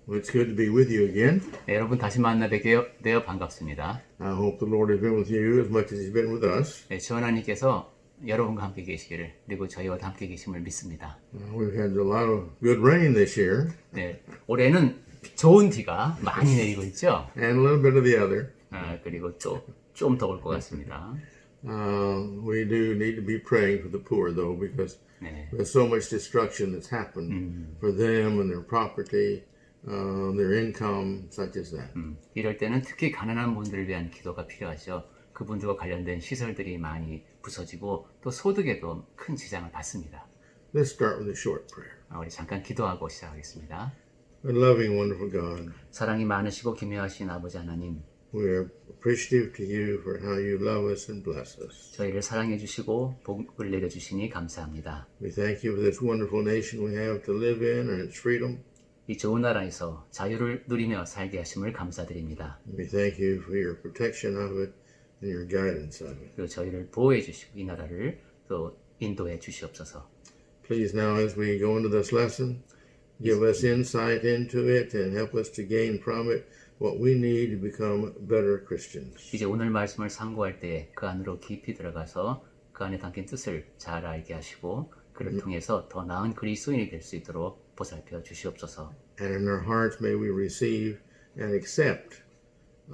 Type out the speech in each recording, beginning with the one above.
Well, it's good to be with you again. 네, 여러분 다시 만나 뵙게 되어 반갑습니다. I hope the Lord has been with you as much as He's been with us. 네, 주 하나님께서 여러분과 함께 계시기를 그리고 저희와 함께 계심을 믿습니다. We've had a lot of good rain this year, 네, 올해는 좋은 비가 많이 내리고 있죠. and a little bit of the other. 그리고 또 좀 더 올 것 같습니다. We do need to be praying for the poor, though, because 네, there's so much destruction that's happened for them and their property, their income, such as that. 이럴 때는 특히 가난한 분들을 위한 기도가 필요하죠. 그분들과 관련된 시설들이 많이 부서지고 또 소득에도 큰 지장을 받습니다. Let's start with a short prayer. 우리 잠깐 기도하고 시작하겠습니다. Our loving, wonderful God, 사랑이 많으시고 기묘하신 아버지 하나님, we are appreciative to you for how you love us and bless us. 저희를 사랑해 주시고 복을 내려 주시니 감사합니다. We thank you for this wonderful nation we have to live in and its freedom. 이 좋은 나라에서 자유를 누리며 살게 하심을 감사드립니다. We thank you for your protection of it and your guidance of it. 그리고 저희를 보호해 주시고 이 나라를 또 인도해 주시옵소서. Please now as we go into this lesson, give us insight into it and help us to gain from it what we need to become better Christians. 이제 오늘 말씀을 상고할 때 그 안으로 깊이 들어가서 그 안에 담긴 뜻을 잘 알게 하시고 그를 통해서 더 나은 그리스도인이 될 수 있도록 보살펴 주시옵소서. And in our hearts may we receive and accept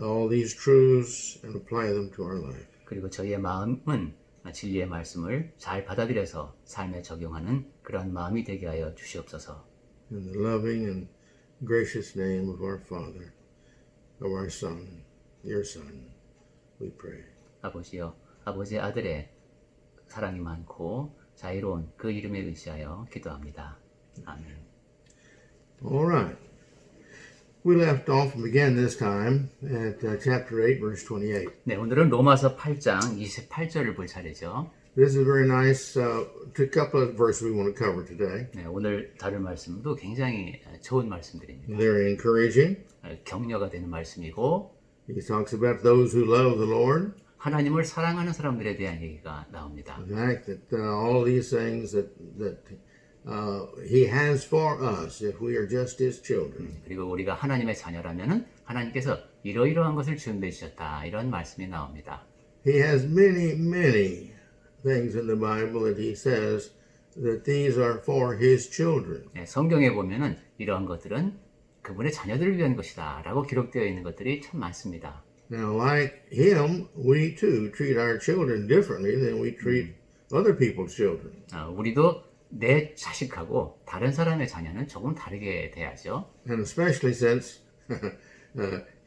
all these truths and apply them to our life. 그리고 저희의 마음은 진리의 말씀을 잘 받아들여서 삶에 적용하는 그러한 마음이 되게 하여 주시옵소서. In the loving and gracious name of our Father, of our Son, your Son, we pray. 아버지여, 아버지의 아들의 사랑이 많고 자유로운 그 이름에 의지하여 기도합니다. 아멘. All right. We left off and began this time at chapter 8, verse 28. 네, 오늘은 로마서 8장 28절을 볼 차례죠. This is a very nice couple of verses we want to cover today. 네, 오늘 다룰 말씀도 굉장히 좋은 말씀들입니다. Very encouraging. 격려가 되는 말씀이고 He talks about those who love the Lord. 하나님을 사랑하는 사람들에 대한 얘기가 나옵니다. The fact that all these things that He has for us if we are just His children. 그리고 우리가 하나님의 자녀라면은 하나님께서 이러이러한 것을 준비해 주셨다. 이런 말씀이 나옵니다. He has many, many things in the Bible that He says that these are for His children. 네, 성경에 보면은 이러한 것들은 그분의 자녀들을 위한 것이다 라고 기록되어 있는 것들이 참 많습니다. Now, like Him, we too treat our children differently than we treat other people's children. 우리도 내 자식하고 다른 사람의 자녀는 조금 다르게 대하죠. And especially since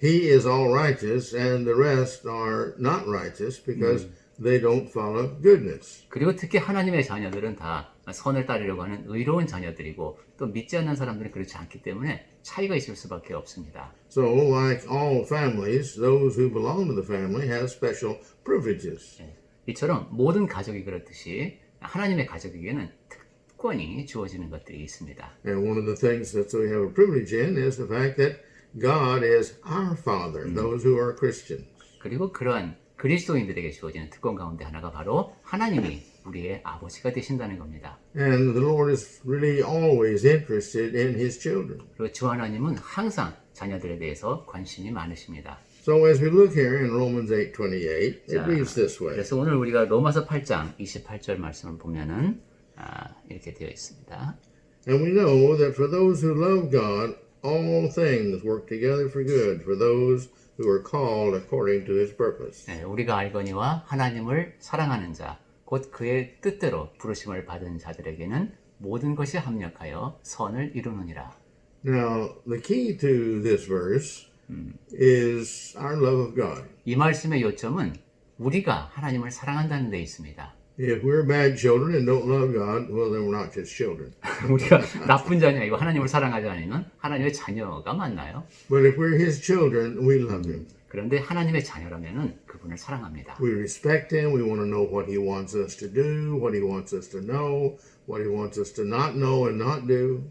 He is all righteous and the rest are not righteous because they don't follow goodness. 그리고 특히 하나님의 자녀들은 다 선을 따르려고 하는 의로운 자녀들이고 또 믿지 않는 사람들은 그렇지 않기 때문에 차이가 있을 수밖에 없습니다. So, like all families, those who belong to the family have special privileges. 이처럼 모든 가족이 그렇듯이 하나님의 가족에게는 특권이 주어지는 것들이 있습니다. And one of the things that we have a privilege in is the fact that God is our Father, those who are Christians. 그리고 그러한 그리스도인들에게 주어지는 특권 가운데 하나가 바로 하나님이 우리의 아버지가 되신다는 겁니다. And the Lord is really always interested in His children. 그리고 주 하나님은 항상 자녀들에 대해서 관심이 많으십니다. So as we look here in Romans 8:28, it reads this way. 그래서 오늘 우리가 로마서 8장 28절 말씀을 보면은 이렇게 되어 있습니다. And we know that for those who love God, all things work together for good for those who are called according to His purpose. 네, 우리가 알거니와 하나님을 사랑하는 자, 곧 그의 뜻대로 부르심을 받은 자들에게는 모든 것이 합력하여 선을 이루느니라. Now, the key to this verse is our love of God. 이 말씀의 요점은 우리가 하나님을 사랑한다는 데 있습니다. If we're bad children and don't love God, well, then we're not just children. 우리가 나쁜 자녀이고 하나님을 사랑하지 않으면 하나님의 자녀가 맞나요? But if we're His children, we love Him. 그런데 하나님의 자녀라면은 그분을 사랑합니다. We respect Him. We want to know what He wants us to do, what He wants us to know, what He wants us to not know and not do.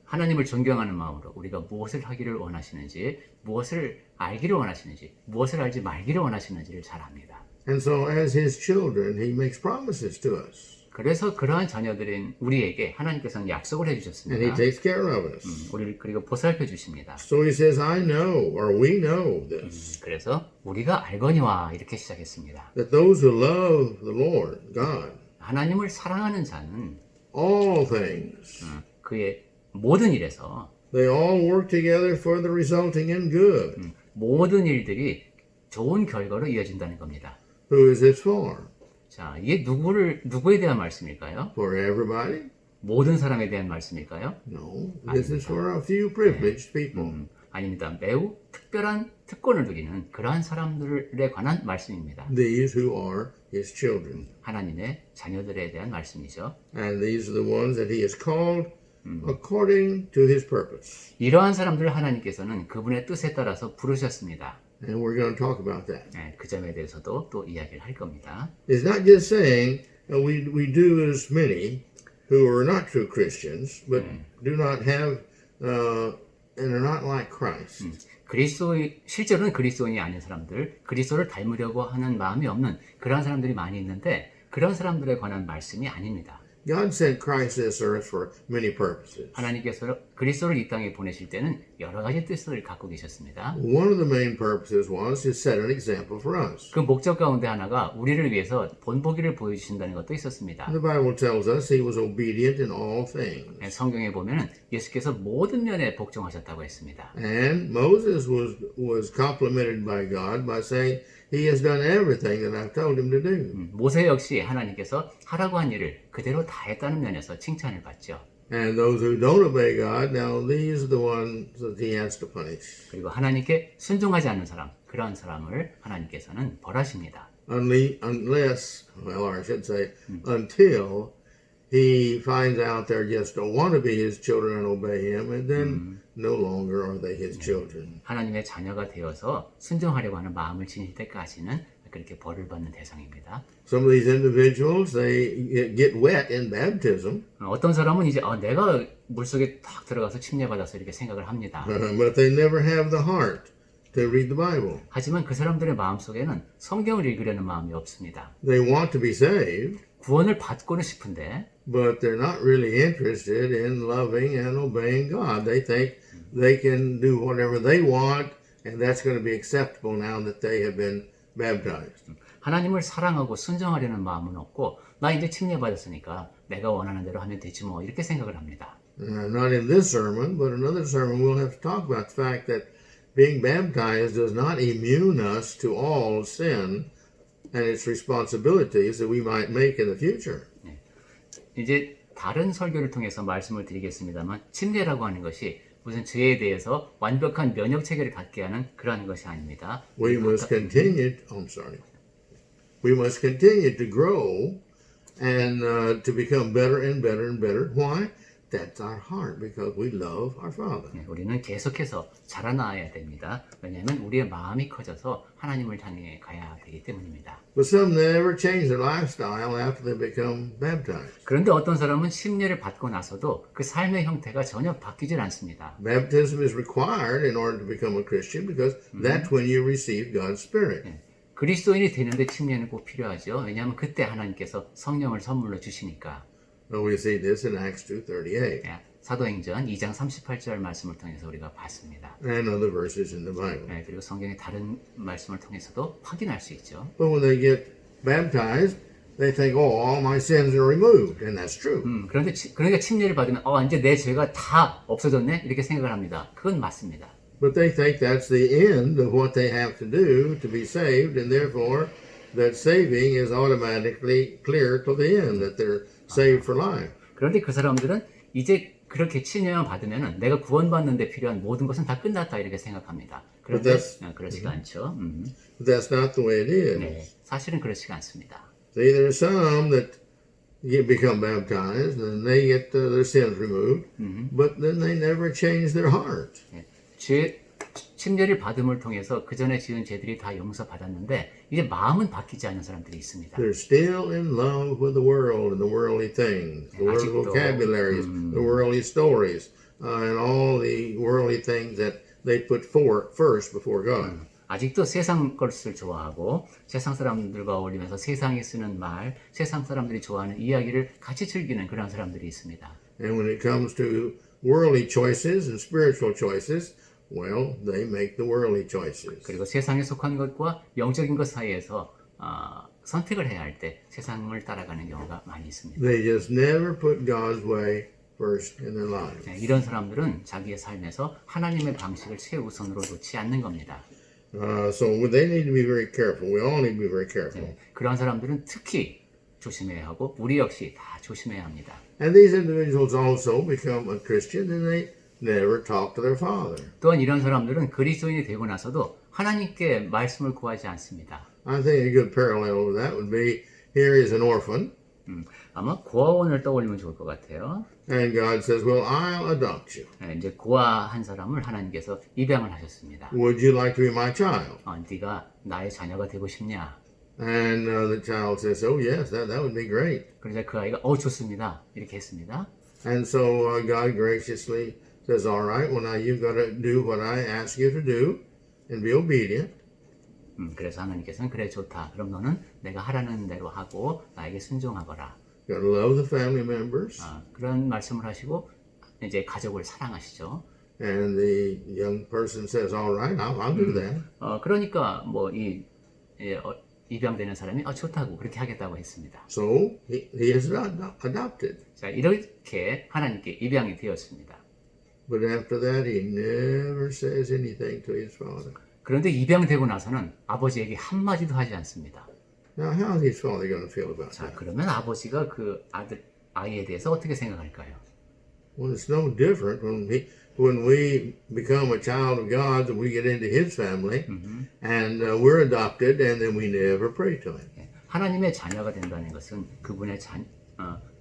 하나님을 존경하는 마음으로 우리가 무엇을 하기를 원하시는지, 무엇을 알기를 원하시는지, 무엇을 알지 말기를 원하시는지를 잘 압니다. And so as His children, He makes promises to us. 그래서 그러한 자녀들인 우리에게 하나님께서는 약속을 and He 해주셨습니다. takes care of us. 우리를 그리고 보살펴 주십니다. So He says, I know, or we know this, 그래서 우리가 알거니와 이렇게 시작했습니다. that those who love the Lord, God, 하나님을 사랑하는 자는 all things, 그의 모든 일에서 they all work together for the resulting in good. 모든 일들이 좋은 결과로 이어진다는 겁니다. Who is this for? 자, 이게 누구에 대한 말씀일까요? For everybody? 모든 사람에 대한 말씀일까요? No, this is for a few privileged people. 아닙니다. 매우 특별한 특권을 누리는 그러한 사람들에 관한 말씀입니다. These who are His children. 하나님의 자녀들에 대한 말씀이죠. And these are the ones that He has called according to His purpose. 이러한 사람들을 하나님께서는 그분의 뜻에 따라서 부르셨습니다. And we're going to talk about that. 네, 그 점에 대해서도 또 이야기를 할 겁니다. It's not just saying we do as many who are not true Christians, but do not have and are not like Christ. 실제로는 그리스도인이 아닌 사람들, 그리스도를 닮으려고 하는 마음이 없는 그런 사람들이 많이 있는데 그런 사람들에 관한 말씀이 아닙니다. God sent Christ to this earth for many purposes. 하나님께서 그리스도를 이 땅에 보내실 때는 여러 가지 뜻을 갖고 계셨습니다. One of the main purposes was to set an example for us. 그 목적 가운데 하나가 우리를 위해서 본보기를 보여주신다는 것도 있었습니다. The Bible tells us He was obedient in all things. 성경에 보면은 예수께서 모든 면에 복종하셨다고 했습니다. And Moses was complimented by God by saying, He has done everything that I've told him to do. 모세 역시 하나님께서 하라고 한 일을 그대로 다 했다는 면에서 칭찬을 받죠. And those who don't obey God, now these are the ones that He has to punish. 그리고 하나님께 순종하지 않는 사람, 그런 사람을 하나님께서는 벌하십니다. Unless, well, or I should say, until He finds out they're just don't want to be His children and obey Him, and then no longer are they His children. 하나님의 자녀가 되어서 순종하려고 하는 마음을 지닐 때까지는 그렇게 벌을 받는 대상입니다. Some of these individuals, they get wet in baptism, 어떤 사람은 이제 내가 물속에 탁 들어가서 침례받아서 이렇게 생각을 합니다. but they never have the heart to read the Bible. 하지만 그 사람들의 마음속에는 성경을 읽으려는 마음이 없습니다. They want to be saved, 구원을 받고는 싶은데 but they're not really interested in loving and obeying God. They think they can do whatever they want, and that's going to be acceptable now that they have been baptized. 하나님을 사랑하고 순종하려는 마음은 없고 나 이제 침례받았으니까 내가 원하는 대로 하면 되지 뭐 이렇게 생각을 합니다. Not in this sermon, but another sermon we'll have to talk about the fact that being baptized does not immune us to all sin and its responsibilities that we might make in the future. 이제 다른 설교를 통해서 말씀을 드리겠습니다만 침례라고 하는 것이 무슨 죄에 대해서 완벽한 면역 체계를 갖게 하는 그러한 것이 아닙니다. We must continue. We must continue to grow and to become better and better and better. Why? That's our heart, because we love our Father. 우리는 계속해서 자라나야 됩니다. 왜냐하면 우리의 마음이 커져서 하나님을 향해 가야 되기 때문입니다. But some never change their lifestyle after they become baptized. 그런데 어떤 사람은 침례를 받고 나서도 그 삶의 형태가 전혀 바뀌질 않습니다. Baptism is required in order to become a Christian because that's when you receive God's Spirit. 그리스도인이 되는데 침례는 꼭 필요하죠. 왜냐하면 그때 하나님께서 성령을 선물로 주시니까. We see this in Acts 2:38 사도행전 2장 38절 말씀을 통해서 우리가 봤습니다. and other verses in the Bible. 그리고 성경의 다른 말씀을 통해서도 확인할 수 있죠. But when they get baptized, they think, "Oh, all my sins are removed," and that's true. 그런데 그러니까 침례를 받으면 이제 내 죄가 다 없어졌네 이렇게 생각을 합니다. 그건 맞습니다. But they think that's the end of what they have to do to be saved, and therefore that saving is automatically clear to the end, that they're saved for life. 그런데 그 사람들은 이제 그렇게 침례만 받으면 내가 구원받는 데 필요한 모든 것은 다 끝났다 이렇게 생각합니다. 그런데 그렇지가 않죠. But that's not the way it is. 네, 사실은 그렇지가 않습니다. See, there are some that become baptized and they get their sins removed, but then they never change their heart. 침례를 받음을 통해서 그 전에 지은 죄들이 다 용서받았는데 이제 마음은 바뀌지 않은 사람들이 있습니다. They're still in love with the world and the worldly things, the worldly vocabularies, the worldly stories, and all the worldly things that they put first before God. 아직도 세상 것을 좋아하고 세상 사람들과 어울리면서 세상이 쓰는 말, 세상 사람들이 좋아하는 이야기를 같이 즐기는 그런 사람들이 있습니다. And when it comes to worldly choices and spiritual choices, well, they make the worldly choices. 그리고 세상에 속한 것과 영적인 것 사이에서 선택을 해야 할 때 세상을 따라가는 경우가 많이 있습니다. They just never put God's way first in their lives. 네, 이런 사람들은 자기의 삶에서 하나님의 방식을 최우선으로 놓지 않는 겁니다. So they need to be very careful. We all need to be very careful. 네, 그런 사람들은 특히 조심해야 하고 우리 역시 다 조심해야 합니다. And these individuals also become a Christian and they never talk to their father. 또한 이런 사람들은 그리스도인이 되고 나서도 하나님께 말씀을 구하지 않습니다. I think a good parallel of that would be here is an orphan, 아마 고아원을 떠올리면 좋을 것 같아요. and God says, well, I'll adopt you. 네, 이제 고아한 사람을 하나님께서 입양을 하셨습니다. Would you like to be my child? 네가 나의 자녀가 되고 싶냐? And the child says, oh, yes, that would be great. 그러자 그 아이가 좋습니다. 이렇게 했습니다. And so God graciously says, all right, well, now you've got to do what I ask you to do and be obedient. 그래서 하나님께서는 그래 좋다. 그럼 너는 내가 하라는 대로 하고 나에게 순종하거라. You've got to love the family members. 그런 말씀을 하시고 이제 가족을 사랑하시죠. And the young person says, all right, I'll do that. 그러니까 입양되는 사람이 좋다고 그렇게 하겠다고 했습니다. So he is adopted. 자, 이렇게 하나님께 입양이 되었습니다. But after that, he never says anything to his father. 그런데 입양되고 나서는 아버지에게 한마디도 하지 않습니다. Now, how is his father going to feel about 자, that? 그러면 아버지가 그 아이에 대해서 어떻게 생각할까요? Well, it's no different when we become a child of God and we get into his family and we're adopted and then we never pray to him. 하나님의 자녀가 된다는 것은 그분의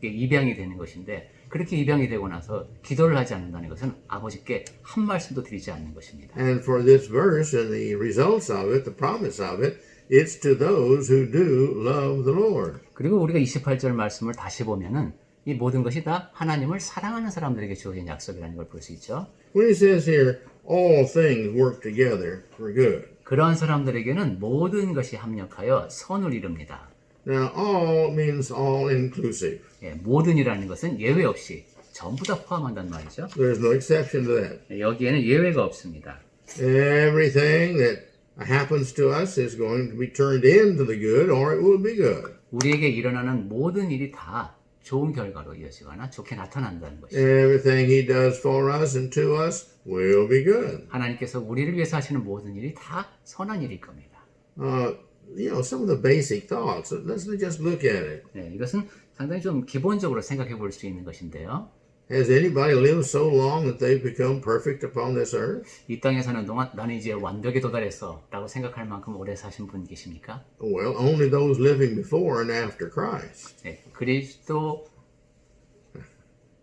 입양이 되는 것인데 그렇게 입양이 되고 나서 기도를 하지 않는다는 것은 아버지께 한 말씀도 드리지 않는 것입니다. And for this verse and the results of it, the promise of it, it's to those who do love the Lord. 그리고 우리가 28절 말씀을 다시 보면은 이 모든 것이 다 하나님을 사랑하는 사람들에게 주어진 약속이라는 걸 볼 수 있죠. When he says here, all things work together for good. 그러한 사람들에게는 모든 것이 합력하여 선을 이룹니다. Now, all means all inclusive. 모든이라는 것은 예외 없이 전부 다 포함한단 말이죠. There's no exception to that. 여기에는 예외가 없습니다. Everything that happens to us is going to be turned into the good or it will be good. 우리에게 일어나는 모든 일이 다 좋은 결과로 이어지거나 좋게 나타난다는 것이죠. Everything he does for us and to us will be good. 하나님께서 우리를 위해서 하시는 모든 일이 다 선한 일일 겁니다. Some of the basic thoughts. Let's just look at it. 이것은 상당히 좀 기본적으로 생각해 볼 수 있는 것인데요. Has anybody lived so long that they've become perfect upon this earth? 이 땅에 사는 동안 나는 이제 완벽에 도달했어 라고 생각할 만큼 오래 사신 분 계십니까? Well, only those living before and after Christ. 그리스도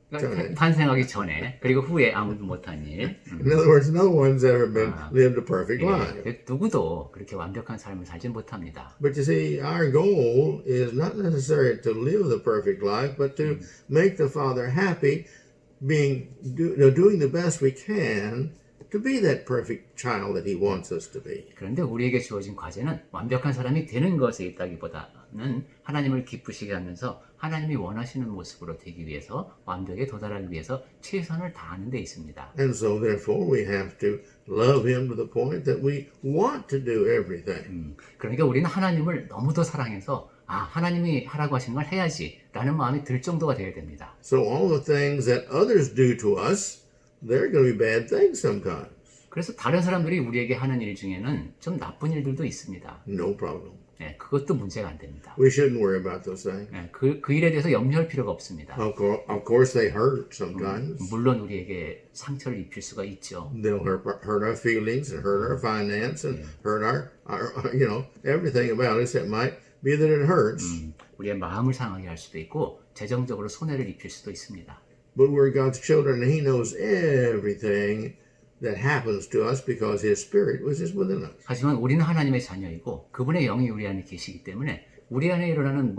전에. 탄생하기 전에 그리고 후에 아무도 못한 일. In other words, no one's ever lived a perfect life. 누구도 그렇게 완벽한 삶을 살지 못합니다. But you see, our goal is not necessarily to live the perfect life, but to make the Father happy, doing the best we can to be that perfect child that He wants us to be. 그런데 우리에게 주어진 과제는 완벽한 사람이 되는 것에 있다기보다는 하나님을 기쁘시게 하면서 하나님이 원하시는 모습으로 되기 위해서 완벽에 도달하기 위해서 최선을 다하는 데 있습니다. And so therefore we have to love Him to the point that we want to do everything. 그러니까 우리는 하나님을 너무도 사랑해서 하나님이 하라고 하시는 걸 해야지 라는 마음이 들 정도가 되어야 됩니다. So all the things that others do to us, they're going to be bad things sometimes. 그래서 다른 사람들이 우리에게 하는 일 중에는 좀 나쁜 일들도 있습니다. No problem. 그것도 문제가 안 됩니다. We shouldn't worry about those things. 그 일에 대해서 염려할 필요가 없습니다. Of course they hurt sometimes. 물론 우리에게 상처를 입힐 수가 있죠. They'll hurt our feelings and hurt our finance and hurt our everything about us. It might be that it hurts. 우리의 마음을 상하게 할 수도 있고 재정적으로 손해를 입힐 수도 있습니다. But we're God's children and He knows everything that happens to us because His Spirit is within us. 하지만 우리는 하나님의 자녀이고 그분의 영이 우리 안에 계시기 때문에 우리에게 일어나는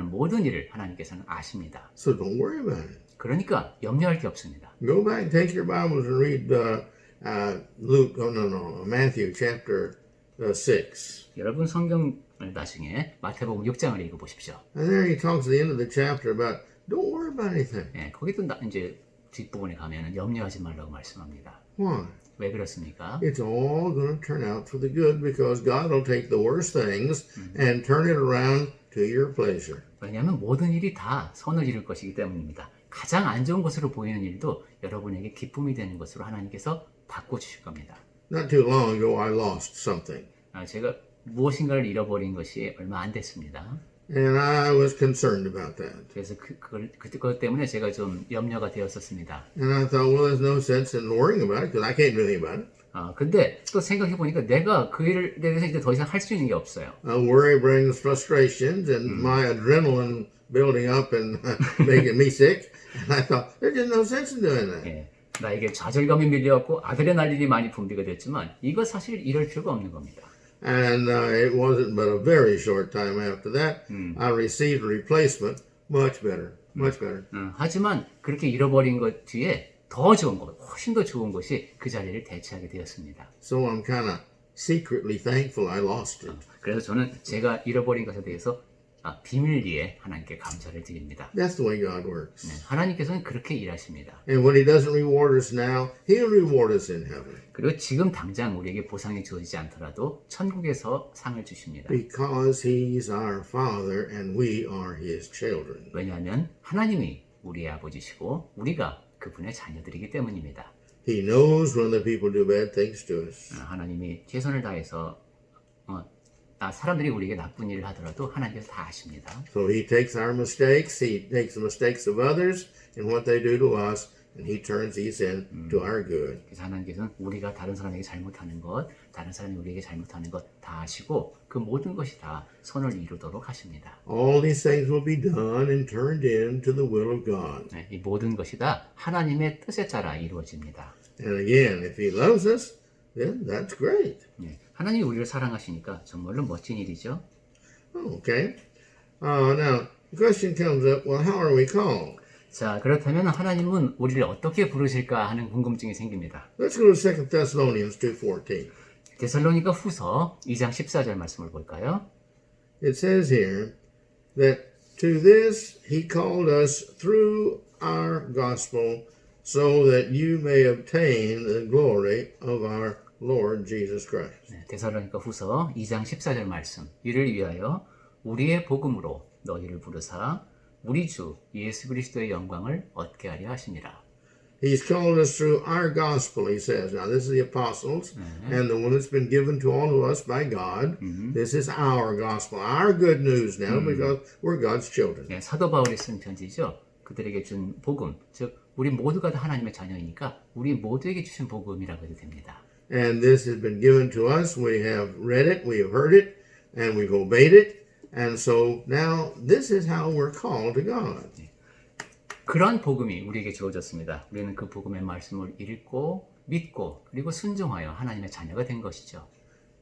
모든 일을 하나님께서는 아십니다. So don't worry about it. 그러니까 염려할 게 없습니다. Go back and take your Bibles and read Matthew chapter 6. 여러분 성경을 나중에 마태복음 6장을 읽어보십시오. And there he talks at the end of the chapter about don't worry about anything. 예, 거기도 이제 뒷부분에 가면은 염려하지 말라고 말씀합니다. Why? 왜 그렇습니까? It's all going to turn out for the good because God will take the worst things and turn it around to your pleasure. 왜냐하면 모든 일이 다 선을 이룰 것이기 때문입니다. 가장 안 좋은 것으로 보이는 일도 여러분에게 기쁨이 되는 것으로 하나님께서 바꿔주실 겁니다. Not too long ago, I lost something. 제가 무엇인가를 잃어버린 것이 얼마 안 됐습니다. And I was concerned about that. 그래서 그것 때문에 제가 좀 염려가 되었었습니다. And I thought, well, there's no sense in worrying about it because I can't do anything about it. 근데 또 생각해 보니까 내가 그 일에 대해서 이제 더 이상 할 수 있는 게 없어요. Worry brings frustrations and my adrenaline building up and making me sick. And I thought, there's just no sense in doing that. 예, 나에게 좌절감이 밀려갖고 아드레날린이 많이 분비가 됐지만 이거 사실 이럴 필요가 없는 겁니다. And it wasn't but a very short time after that, I received a replacement, much better, much better. 하지만 그렇게 잃어버린 것 뒤에 더 좋은 것, 훨씬 더 좋은 것이 그 자리를 대체하게 되었습니다. So I'm kind of secretly thankful I lost it. 그래서 저는 제가 잃어버린 것에 대해서 비밀리에 하나님께 감사를 드립니다. That's the way God works. 네, 하나님께서는 그렇게 일하십니다. And when He doesn't reward us now, He'll reward us in heaven. 그리고 지금 당장 우리에게 보상이 주어지지 않더라도 천국에서 상을 주십니다. Because He's our Father and we are His children. 왜냐하면 하나님이 우리의 아버지시고 우리가 그분의 자녀들이기 때문입니다. He knows when the people do bad things to us. 하나님이 최선을 다해서 사람들이 우리에게 나쁜 일을 하더라도 하나님께서 다 아십니다. So He takes our mistakes, He takes the mistakes of others and what they do to us, and He turns these into our good. 그래서 하나님께서는 우리가 다른 사람에게 잘못하는 것, 다른 사람이 우리에게 잘못하는 것 다 아시고 그 모든 것이 다 선을 이루도록 하십니다. All these things will be done and turned into the will of God. 네, 이 모든 것이 다 하나님의 뜻에 따라 이루어집니다. And again, if He loves us, then that's great. 네, 하나님이 우리를 사랑하시니까 정말로 멋진 일이죠. Okay. Now, the question comes up, well, how are we called? 자, 그렇다면 하나님은 우리를 어떻게 부르실까 하는 궁금증이 생깁니다. Let's go to 2 Thessalonians 2:14. 데살로니가 후서 2장 14절 말씀을 볼까요? It says here that to this He called us through our gospel so that you may obtain the glory of our Lord Jesus Christ. 네, 데살로니가 후서 2장 14절 말씀. 이를 위하여 우리의 복음으로 너희를 부르사 우리 주 예수 그리스도의 영광을 얻게 하려 하심이라. He's called us through our gospel, he says. Now, this is the apostles, and the one that's been given to all of us by God. This is our gospel, our good news now, because we're God's children. 네, 사도 바울이 쓴 편지죠. 그들에게 준 복음, 즉 우리 모두가 다 하나님의 자녀이니까 우리 모두에게 주신 복음이라고 해도 됩니다. And this has been given to us. We have read it, we have heard it, and we've obeyed it. And so now this is how we're called to God. 그러한 복음이 우리에게 주어졌습니다. 우리는 그 복음의 말씀을 읽고 믿고 그리고 순종하여 하나님의 자녀가 된 것이죠.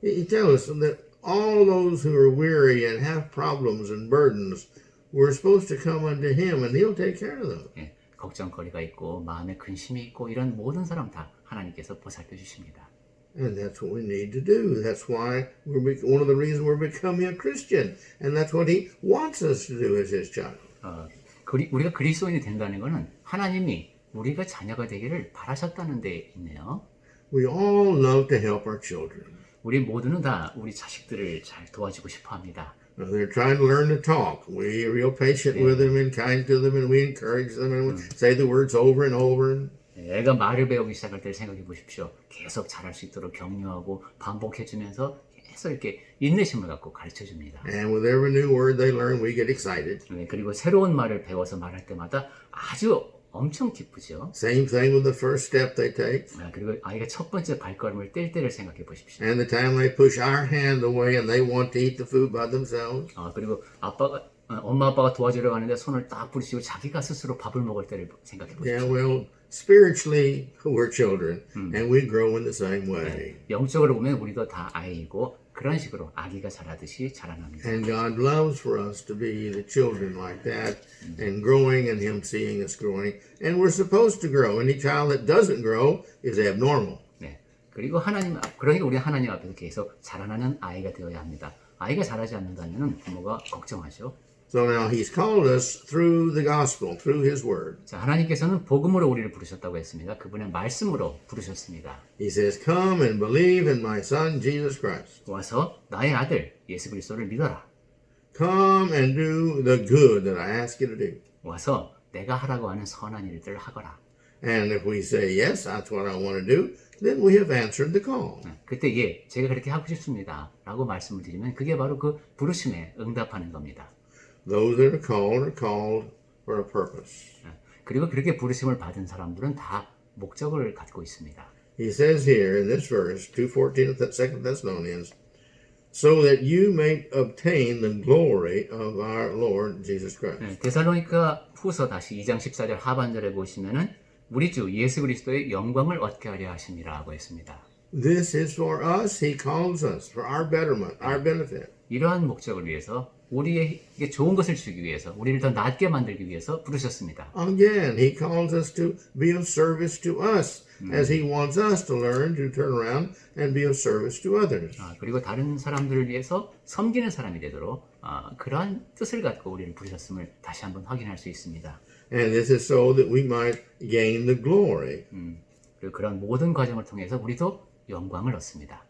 He tells us that all those who are weary and have problems and burdens, we're supposed to come unto Him and He'll take care of them. 예, 걱정거리가 있고 마음에 근심이 있고 이런 모든 사람 다 하나님께서 보살펴 주십니다. And that's what we need to do. That's why one of the reasons we're becoming a Christian. And that's what He wants us to do as His child. 우리가 그리스도인이 된다는 것은 하나님이 우리가 자녀가 되기를 바라셨다는 데 있네요. We all love to help our children. 우리 모두는 다 우리 자식들을 잘 도와주고 싶어 합니다. They're trying to learn to talk. We're real patient with them and kind to them and we encourage them and we say the words over and over. 애가 말을 배우기 시작할 때를 생각해 보십시오. 계속 잘할 수 있도록 격려하고 반복해주면서 계속 이렇게 인내심을 갖고 가르쳐줍니다. And with every new word they learn, we get excited. 네, 그리고 새로운 말을 배워서 말할 때마다 아주 엄청 기쁘죠. Same thing with the first step they take. 그리고 아이가 첫 번째 발걸음을 뗄 때를 생각해 보십시오. And the time they push our hand away and they want to eat the food by themselves. 그리고 엄마 아빠가 도와주려고 하는데 손을 딱 부딪히고 자기가 스스로 밥을 먹을 때를 생각해 보십시오. Yeah, well, spiritually we're children and we grow in the same way. 영적으로 보면 우리도 다 아이이고 그런 식으로 아기가 자라듯이 자라납니다. And God loves for us to be the children like that and growing and Him seeing us growing. And we're supposed to grow. Any child that doesn't grow is abnormal. 네, 그리고 그러니까 우리 하나님 앞에서 계속 자라나는 아이가 되어야 합니다. 아이가 자라지 않는다면 부모가 걱정하죠. So now he's called us through the gospel, through his word. 자, 하나님께서는 복음으로 우리를 부르셨다고 했습니다. 그분의 말씀으로 부르셨습니다. He says, come and believe in my son, Jesus Christ. 와서 나의 아들 예수 그리스도를 믿어라. Come and do the good that I ask you to do. 와서 내가 하라고 하는 선한 일들을 하거라. And if we say, yes, that's what I want to do, then we have answered the call. 그때 예, 제가 그렇게 하고 싶습니다. 라고 말씀을 드리면 그게 바로 그 부르심에 응답하는 겁니다. Those that are called for a purpose. 그리고 그렇게 부르심을 받은 사람들은 다 목적을 갖고 있습니다. He says here in this verse, 2:14 of 2 Thessalonians, so that you may obtain the glory of our Lord Jesus Christ. 데살로니가 후서 다시 2장 14절 하반절에 보시면은 우리 주 예수 그리스도의 영광을 얻게 하려 하심이라고 했습니다. This is for us. He calls us for our betterment, our benefit. 이러한 목적을 위해서 우리에게 좋은 것을 주기 위해서 우리를 더 낫게 만들기 위해서 부르셨습니다. Again, he calls us to be of service to us as he wants us to learn to turn around and be of service to others. 그리고 다른 사람들을 위해서 섬기는 사람이 되도록 그러한 뜻을 갖고 우리를 부르셨음을 다시 한번 확인할 수 있습니다. And this is so that we might gain the glory 그리고 그런 모든 과정을 통해서 우리도 영광을 얻습니다.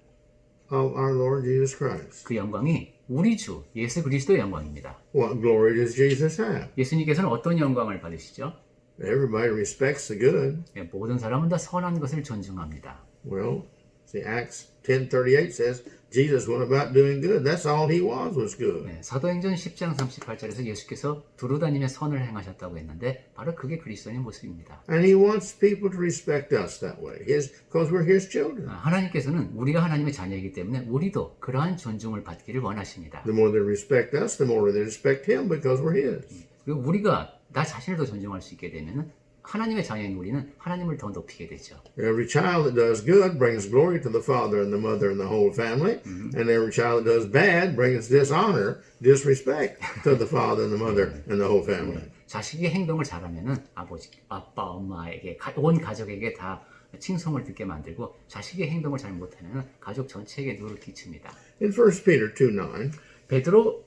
of our Lord Jesus Christ. 그 영광이 우리 주 예수 그리스도의 영광입니다. What glory does Jesus have? 예수님께서는 어떤 영광을 받으시죠? Everybody respects the good. 모든 사람은 다 선한 것을 존중합니다. Well, see, Acts 10:38 says Jesus went about doing good. That's all he was good. 사도행전 10장 38절에서 예수께서 두루다니며 선을 행하셨다고 했는데 바로 그게 그리스도의 모습입니다. And he wants people to respect us that way, because we're his children. 하나님께서는 우리가 하나님의 자녀이기 때문에 우리도 그러한 존중을 받기를 원하십니다. The more they respect us, the more they respect him because we're his. 그리고 우리가 나 자신을 더 존중할 수 있게 되면 하나님의 자녀인 우리는 하나님을 더 높이게 되죠. Every child that does good brings glory to the father and the mother and the whole family. And every child that does bad brings dishonor, disrespect to the father and the mother and the whole family. 자식이 행동을 잘하면은 아버지, 아빠, 엄마에게 온 가족에게 다 칭송을 듣게 만들고 자식이 행동을 잘 못하면 가족 전체에게 누를 끼칩니다. In 1 Peter 2:9, 베드로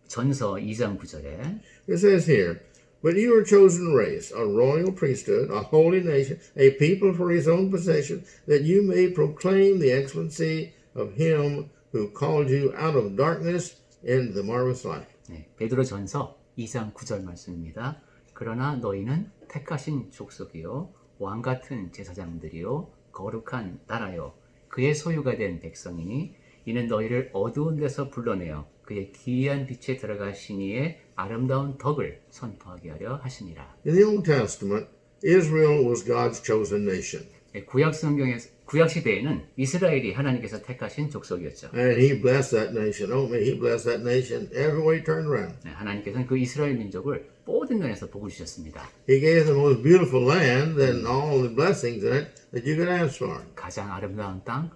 전서 2장 9절에 it says here, but you are a chosen race, a royal priesthood, a holy nation, a people for his own possession, that you may proclaim the excellency of him who called you out of darkness into the marvelous light. 베드로 전서 2장 9절 말씀입니다. 그러나 너희는 택하신 족속이요 왕 같은 제사장들이요 거룩한 나라요 그의 소유가 된 백성이니 이는 너희를 어두운 데서 불러내어 그의 기이한 빛에 들어가시니의 아름다운 덕을 선포하게 하려 하시니라. In the Old Testament, Israel was God's chosen nation. 구약 시대에는 이스라엘이 하나님께서 택하신 족속이었죠. And he blessed that nation. Oh, man, he blessed that nation every way he turned around. 하나님께서는 그 이스라엘 민족을 모든 면에서 복을 주셨습니다. He gave the most beautiful land and all the blessings in it that you could ask for. 가장 아름다운 땅,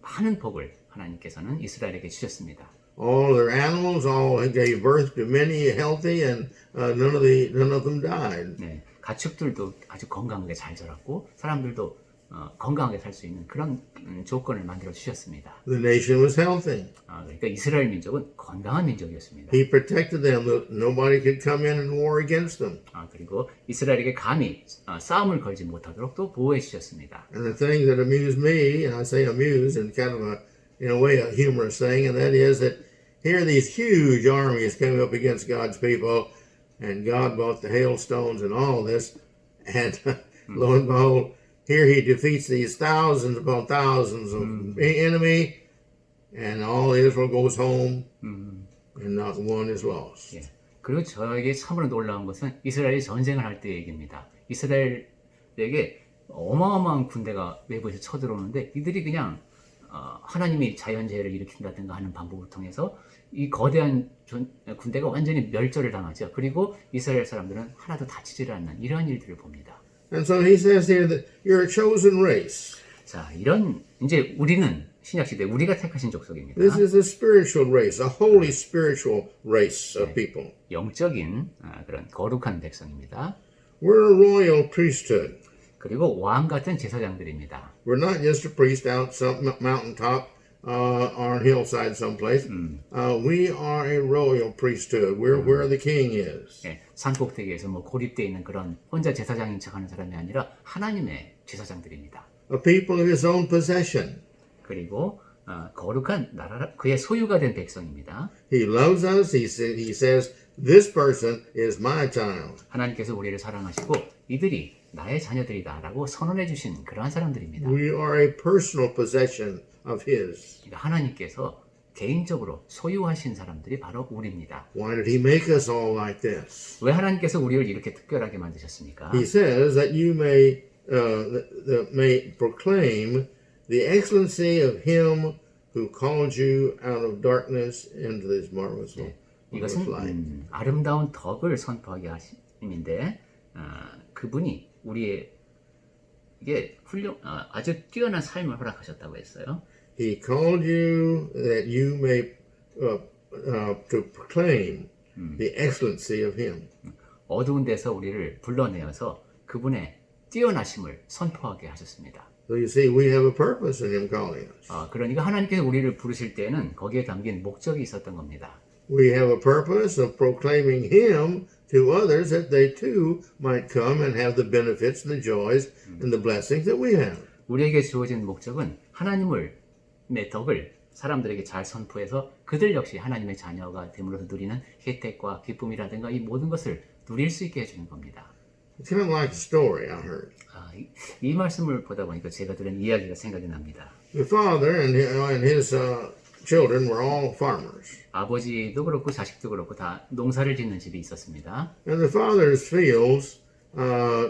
많은 복을 하나님께서는 이스라엘에게 주셨습니다. All their animals all gave birth to many healthy, and none of them died. 가축들도 아주 건강하게 잘 자랐고 사람들도 건강하게 살 수 있는 그런 조건을 만들어 주셨습니다. The nation was healthy. 그러니까 이스라엘 민족은 건강한 민족이었습니다. He protected them; nobody could come in and war against them. 그리고 이스라엘에게 감히 싸움을 걸지 못하도록 또 보호해 주셨습니다. And the thing that amused me, and I say amuse in kind of in a way a humorous thing, and that is that here these huge armies came up against God's people, and God brought the hailstones and all this, and lo and behold, here he defeats these thousands upon thousands of enemy, and all Israel goes home, and not one is lost. 그리고 저에게 참으로 놀라운 것은 이스라엘이 전쟁을 할 때 얘기입니다. 이스라엘에게 어마어마한 군대가 외부에서 쳐들어오는데 이들이 그냥 하나님이 자연재해를 일으킨다든가 하는 방법을 통해서 이 거대한 군대가 완전히 멸절을 당하죠. 그리고 이스라엘 사람들은 하나도 다치지를 않는 이러한 일들을 봅니다. And so he says here that you're a chosen race. 자, 이런 이제 우리는 신약 시대 우리가 택하신 족속입니다. This is a spiritual race, a holy spiritual race of people. 영적인 그런 거룩한 백성입니다. We're a royal priesthood. 그리고 왕 같은 제사장들입니다. We're not just a priest out some mountaintop on a hillside someplace. We are a royal priesthood. We're where the king is. 예, 산꼭대기에서 뭐 고립되어 있는 그런 혼자 제사장인 척하는 사람이 아니라 하나님의 제사장들입니다. A people of his own possession. 그리고 거룩한 나라 그의 소유가 된 백성입니다. He loves us. He says, this person is my child. 하나님께서 우리를 사랑하시고 이들이 나의 자녀들이다라고 선언해 주신 그러한 사람들입니다. We are a personal possession of his. 그러니까 하나님께서 개인적으로 소유하신 사람들이 바로 우리입니다. Why did he make us all like this? 왜 하나님께서 우리를 이렇게 특별하게 만드셨습니까? He says that you may proclaim the excellency of him who called you out of darkness into this marvelous light. 아름다운 덕을 선포하게 하심인데 그분이 우리에게 아주 뛰어난 삶을 허락하셨다고 했어요. He called you that you may to proclaim the excellency of him. 어두운 데서 우리를 불러내어서 그분의 뛰어나심을 선포하게 하셨습니다. So you see, we have a purpose in him calling us. 그러니까 하나님께서 우리를 부르실 때는 거기에 담긴 목적이 있었던 겁니다. We have a purpose of proclaiming him to others that they too might come and have the benefits, the joys, and the blessings that we have. 우리에게 주어진 목적은 하나님의 덕을 사람들에게 잘 선포해서 그들 역시 하나님의 자녀가 됨으로써 누리는 혜택과 기쁨이라든가 이 모든 것을 누릴 수 있게 해주는 겁니다. It's kind of like a story I heard. 이 말씀을 보다 보니까 제가 들은 이야기가 생각이 납니다. The father and his children were all farmers. 아버지도 그렇고 자식도 그렇고 다 농사를 짓는 집이 있었습니다. And the father's fields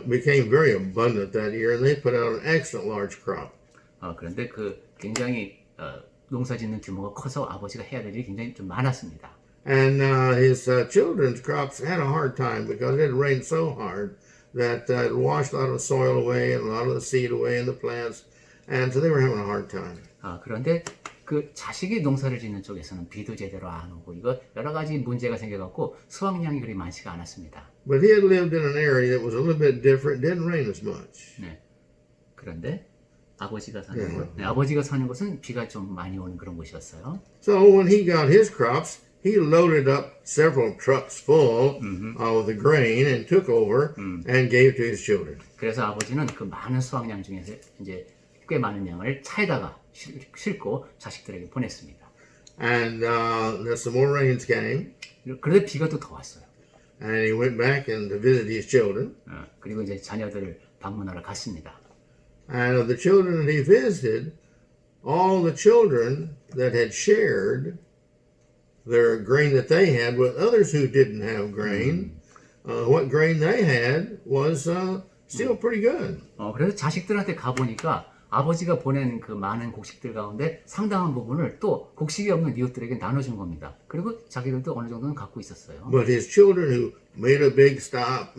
became very abundant that year, and they put out an excellent large crop. 그런데 그 굉장히 농사 짓는 규모가 커서 아버지가 해야 될 일이 굉장히 좀 많았습니다. And his children's crops had a hard time because it had rained so hard that it washed a lot of the soil away and a lot of the seed away in the plants, and so they were having a hard time. 그런데 그 자식이 농사를 짓는 쪽에서는 비도 제대로 안 오고 이거 여러 가지 문제가 생겨갖고 수확량이 그리 많지가 않았습니다. But he had lived in an area that was a little bit different, didn't rain as much. 네. 그런데 아버지가 사는 곳은 비가 좀 많이 오는 그런 곳이었어요. So when he got his crops, he loaded up several trucks full of the grain and took over and gave to his children. 그래서 아버지는 그 많은 수확량 중에서 이제 꽤 많은 양을 차에다가 싣고 자식들에게 보냈습니다. And some more rains came, 그런데 비가 또 더 왔어요. and he went back and to visit his children. 그리고 이제 자녀들을 방문하러 갔습니다. And of the children that he visited, all the children that had shared their grain that they had with others who didn't have grain, what grain they had was still pretty good. 그래서 자식들한테 가보니까 아버지가 보낸 그 많은 곡식들 가운데 상당한 부분을 또 곡식이 없는 이웃들에게 나눠준 겁니다. 그리고 자기들도 어느 정도는 갖고 있었어요. But his children who made a big stack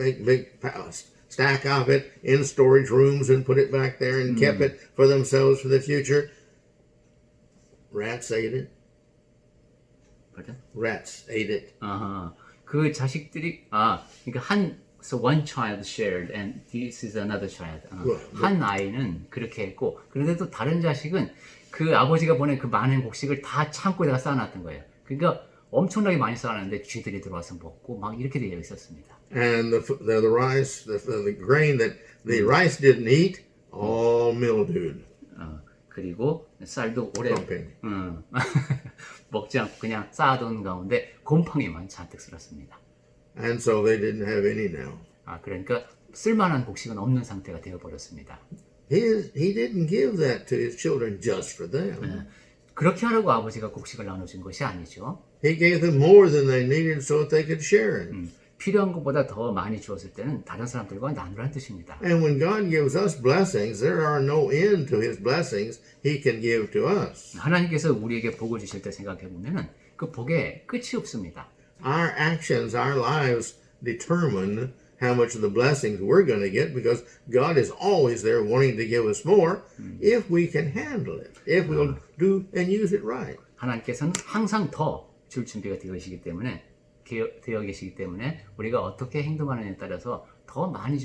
of it in storage rooms and put it back there and kept it for themselves for the future, rats ate it. Pardon? Rats ate it. 그 자식들이 그러니까 so one child shared and this is another child. 한 아이는 그렇게 했고 그런데 또 다른 자식은 그 아버지가 보낸 그 많은 곡식을 다 창고에다가 쌓아놨던 거예요. 그러니까 엄청나게 많이 쌓아놨는데 쥐들이 들어와서 먹고 막 이렇게 되어 있었습니다. And the rice, the grain that the rice didn't eat, all mildewed. 그리고 쌀도 오래 Dumping. 먹지 않고 그냥 쌓아둔 가운데 곰팡이만 잔뜩 쓸었습니다. And so they didn't have any now. 그러니까 쓸만한 곡식은 없는 상태가 되어버렸습니다. He didn't give that to his children just for them. 그렇게 하라고 아버지가 곡식을 나눠준 것이 아니죠. He gave them more than they needed so that they could share it. 필요한 것보다 더 많이 주었을 때는 다른 사람들과 나누라는 뜻입니다. And when God gives us blessings, there are no end to his blessings he can give to us. 하나님께서 우리에게 복을 주실 때 생각해 보면은 그 복에 끝이 없습니다. Our actions, our lives determine how much of the blessings we're going to get because God is always there wanting to give us more if we can handle it, if we'll do and use it right. 하나님께서는 항상 더 줄 준비가 되어 계시기 때문에 우리가 어떻게 행동하느냐에 따라서 더 많이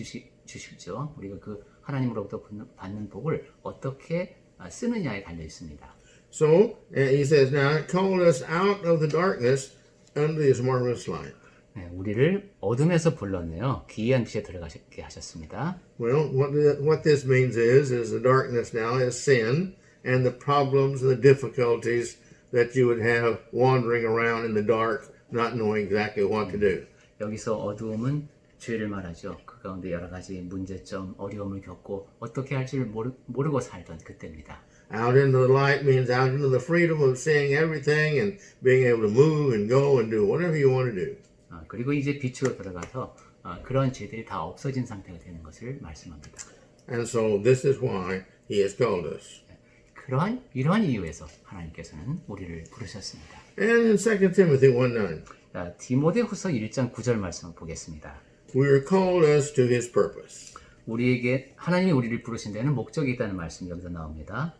주시죠. 우리가 그 하나님으로부터 받는 복을 어떻게 쓰느냐에 달려 있습니다. So he says, now call us out of the darkness unto his marvelous light. 네, 우리를 어둠에서 불렀네요. 기이한 빛에 들어가게 하셨습니다. Well, what this means is the darkness now is sin and the problems and the difficulties that you would have wandering around in the dark, not knowing exactly what to do. 여기서 어두움은 죄를 말하죠. 그 가운데 여러 가지 문제점, 어려움을 겪고 어떻게 할지를 모르고 살던 그때입니다. Out into the light means out into the freedom of seeing everything and being able to move and go and do whatever you want to do. 그리고 이제 빛으로 들어가서 그런 죄들이 다 없어진 상태가 되는 것을 말씀합니다. And so this is why he has called us. 이러한 이유에서 하나님께서는 우리를 부르셨습니다. And in 2 Timothy 1:9, 디모데후서 1장 9절 말씀을 보겠습니다. we are called us to his purpose. 우리에게 하나님이 우리를 부르신 데는 목적이 있다는 말씀이 여기서 나옵니다.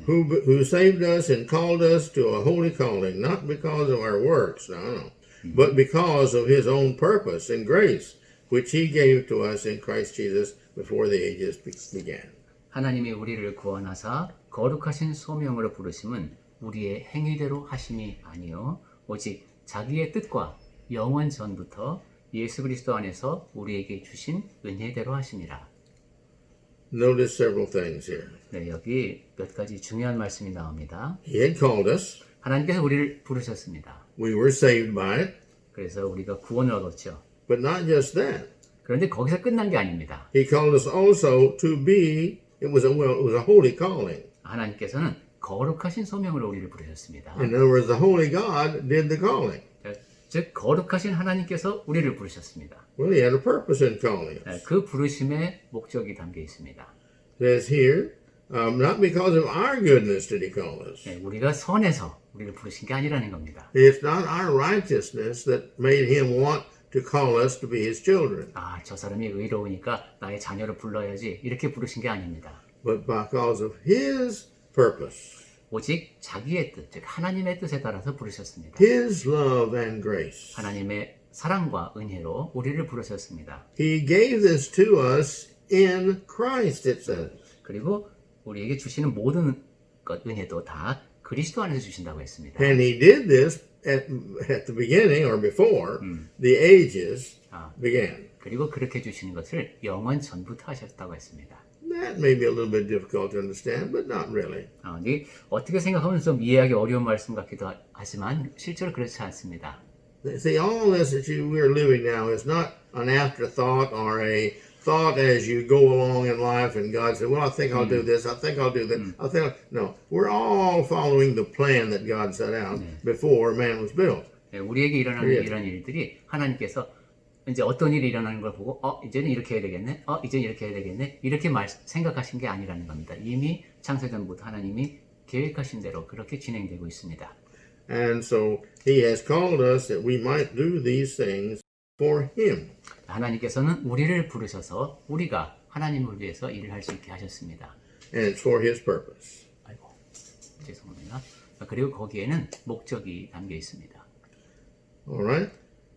Who saved us and called us to a holy calling, not because of our works, no, but because of his own purpose and grace, which he gave to us in Christ Jesus before the ages began. 하나님이 우리를 구원하사 거룩하신 소명으로 부르심은 우리의 행위대로 하심이 아니요 오직 자기의 뜻과 영원 전부터 예수 그리스도 안에서 우리에게 주신 은혜대로 하심이라. Notice several things here. 네, 여기 몇 가지 중요한 말씀이 나옵니다. He had called us. 하나님께서 우리를 부르셨습니다. We were saved by it. 그래서 우리가 구원을 얻었죠. But not just that. 그런데 거기서 끝난 게 아닙니다. He called us also to be, it was a holy calling. 하나님께서는 거룩하신 소명으로 우리를 부르셨습니다. In other words, the holy God did the calling. 즉 거룩하신 하나님께서 우리를 부르셨습니다. Well, he had a purpose in calling us. 그 부르심에 목적이 담겨 있습니다. It says here, not because of our goodness did he call us. 우리가 선해서 우리를 부르신 게 아니라는 겁니다. It's not our righteousness that made him want to call us to be his children, 저 사람이 의로우니까 나의 자녀를 불러야지 이렇게 부르신 게 아닙니다. but because of his purpose, 오직 자기의 뜻, 즉 하나님의 뜻에 따라서 부르셨습니다. his love and grace. 하나님의 사랑과 은혜로 우리를 부르셨습니다. He gave this to us in Christ, it says. 그리고 우리에게 주시는 모든 것, 은혜도 다 그리스도 안에서 주신다고 했습니다. And he did this at the beginning or before the ages began. 그리고 그렇게 주시는 것을 영원 전부터 하셨다고 했습니다. That may be a little bit difficult to understand, but not really. 이게 어떻게 생각하면 좀 이해하기 어려운 말씀 같기도 하지만 실제로 그렇지 않습니다. See, all this that we are living now is not an afterthought or a thought as you go along in life and God said, well, I think I'll do this, I think I'll do that. No, we're all following the plan that God set out before man was built. 우리에게 일어나는 이런 일들이 하나님께서 이제 어떤 일이 일어나는 걸 보고 이제는 이렇게 해야 되겠네, 이제는 이렇게 해야 되겠네 이렇게 생각하신 게 아니라는 겁니다. 이미 창세전부터 하나님이 계획하신 대로 그렇게 진행되고 있습니다. And so he has called us that we might do these things for him. 하나님께서는 우리를 부르셔서 우리가 하나님을 위해서 일을 할 수 있게 하셨습니다. And it's for his purpose. 죄송합니다. 그리고 거기에는 목적이 담겨 있습니다. All right?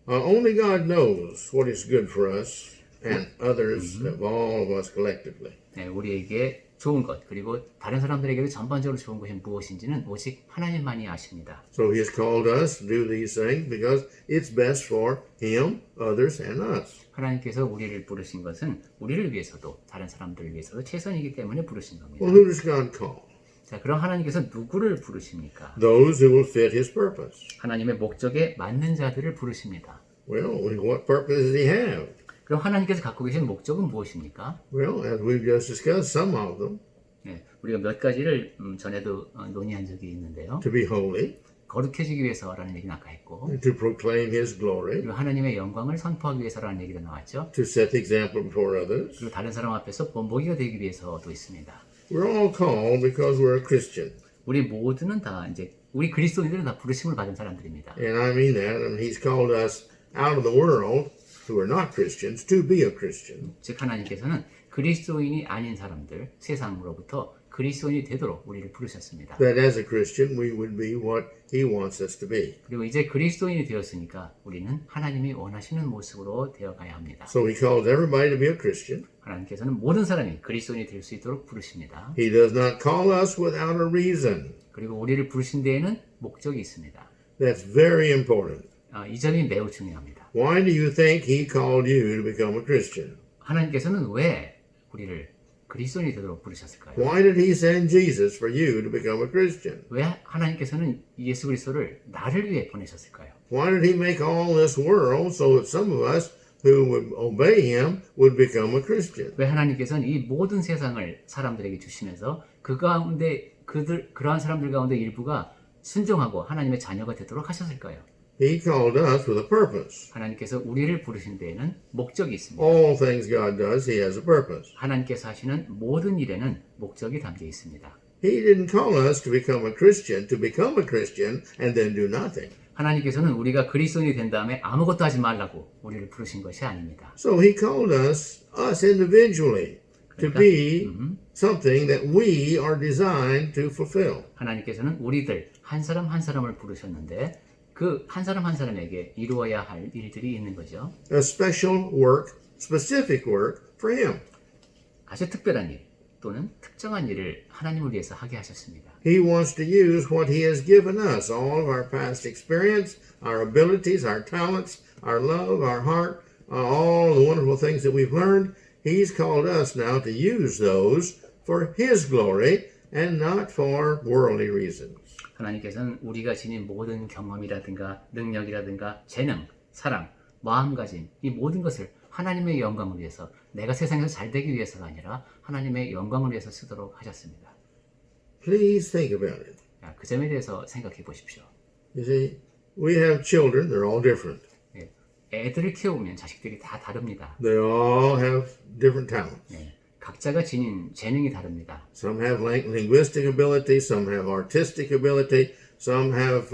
Only God knows what is good for us and others, all of us collectively. 네, 우리에게 좋은 것 그리고 다른 사람들에게도 전반적으로 좋은 것이 무엇인지는 오직 하나님만이 아십니다. So he has called us to do these things because it's best for him, others, and us. 하나님께서 우리를 부르신 것은 우리를 위해서도 다른 사람들을 위해서도 최선이기 때문에 부르신 겁니다. Well, who does God call? 자, 그럼 하나님께서 누구를 부르십니까? Those who will fit his purpose. 하나님의 목적에 맞는 자들을 부르십니다. Well, what purpose does he have? 그럼 하나님께서 갖고 계신 목적은 무엇입니까? Well, as we've just discussed some of them, 네, 우리가 몇 가지를 전에도 논의한 적이 있는데요. to be holy, 거룩해지기 위해서라는 얘기는 아까 했고 to proclaim his glory, 그리고 하나님의 영광을 선포하기 위해서라는 얘기도 나왔죠. to set the example before others. 그리고 다른 사람 앞에서 본보기가 되기 위해서도 있습니다. We're all called because we're a Christian. 우리 모두는 다 이제 우리 그리스도인들은 다 부르심을 받은 사람들입니다. And I mean that. I mean, he's called us out of the world who are not Christians to be a Christian. 즉 하나님께서는 그리스도인이 아닌 사람들 세상으로부터 그리스도인이 되도록 우리를 부르셨습니다. That as a Christian we would be what He wants us to be. 그리고 이제 그리스도인이 되었으니까 우리는 하나님이 원하시는 모습으로 되어가야 합니다. So He calls everybody to be a Christian. 하나님께서는 모든 사람이 그리스도인이 될 수 있도록 부르십니다. He does not call us without a reason. 그리고 우리를 부르신 데에는 목적이 있습니다. That's very important. 이 점이 매우 중요합니다. Why do you think He called you to become a Christian? 하나님께서는 왜 우리를 그리스도인이 되도록 부르셨을까요? Why did He send Jesus for you to become a Christian? 왜 하나님께서는 예수 그리스도를 나를 위해 보내셨을까요? Why did He make all this world so that some of us who would obey Him would become a Christian? 왜 하나님께서는 이 모든 세상을 사람들에게 주시면서 그 가운데 그러한 사람들 가운데 일부가 순종하고 하나님의 자녀가 되도록 하셨을까요? He called us with a purpose. 하나님께서 우리를 부르신 데에는 목적이 있습니다. All things God does, He has a purpose. 하나님께서 하시는 모든 일에는 목적이 담겨 있습니다. He didn't call us to become a Christian and then do nothing. 하나님께서는 우리가 그리스도인이 된 다음에 아무것도 하지 말라고 우리를 부르신 것이 아닙니다. So He called us individually to be something that we are designed to fulfill. 하나님께서는 우리들 한 사람 한 사람을 부르셨는데 그 한 사람 한 사람에게 이루어야 할 일들이 있는 거죠. A special work, specific work for Him. 아주 특별한 일 또는 특정한 일을 하나님을 위해서 하게 하셨습니다. He wants to use what He has given us, all of our past experience, our abilities, our talents, our love, our heart, all the wonderful things that we've learned. He's called us now to use those for His glory and not for worldly reasons. 하나님께서는 우리가 지닌 모든 경험이라든가 능력이라든가 재능, 사랑, 마음가짐 이 모든 것을 하나님의 영광을 위해서 내가 세상에서 잘 되기 위해서가 아니라 하나님의 영광을 위해서 쓰도록 하셨습니다. Please think about it. 그 점에 대해서 생각해 보십시오. You see, we have children, they're all different. 애들을 키워보면 자식들이 다 다릅니다. They all have different talents. 각자가 지닌 재능이 다릅니다. Some have linguistic ability, some have artistic ability, some have